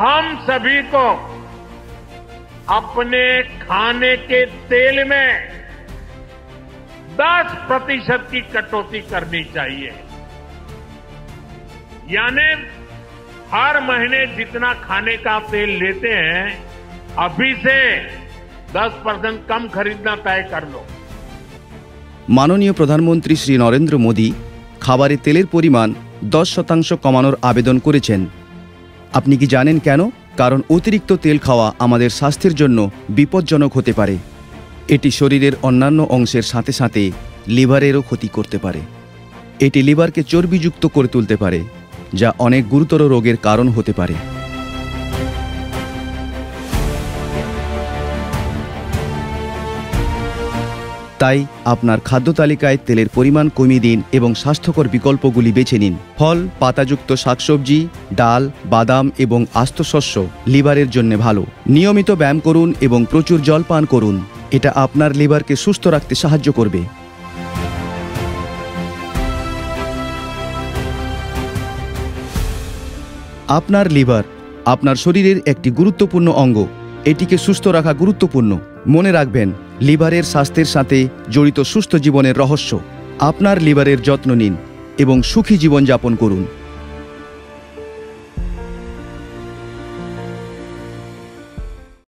हम सभी को अपने खाने के तेल में 10% की कटौती करनी चाहिए। यानी हर महीने जितना खाने का तेल लेते हैं अभी से 10% कम खरीदना तय कर लो। माननीय प्रधानमंत्री श्री नरेंद्र मोदी खाबारे तेलेर परिमाण 10% कमानोर आवेदन करेছেন। আপনি কি জানেন কেন? কারণ অতিরিক্ত তেল খাওয়া আমাদের স্বাস্থ্যের জন্য বিপজ্জনক হতে পারে। এটি শরীরের অন্যান্য অংশের সাথে সাথে লিভারেরও ক্ষতি করতে পারে। এটি লিভারকে চর্বিযুক্ত করে তুলতে পারে, যা অনেক গুরুতর রোগের কারণ হতে পারে। তাই আপনার খাদ্য তালিকায় তেলের পরিমাণ কমিয়ে দিন এবং স্বাস্থ্যকর বিকল্পগুলি বেছে নিন। ফল, পাতাযুক্ত শাকসবজি, ডাল, বাদাম এবং আস্ত শস্য লিভারের জন্য ভালো। নিয়মিত ব্যায়াম করুন এবং প্রচুর জল পান করুন। এটা আপনার লিভারকে সুস্থ রাখতে সাহায্য করবে। আপনার লিভার আপনার শরীরের একটি গুরুত্বপূর্ণ অঙ্গ। এটিকে সুস্থ রাখা গুরুত্বপূর্ণ। মনে রাখবেন, লিভারের স্বাস্থ্যের সাথে জড়িত সুস্থ জীবনের রহস্য। আপনার লিভারের যত্ন নিন এবং সুখী জীবন যাপন করুন।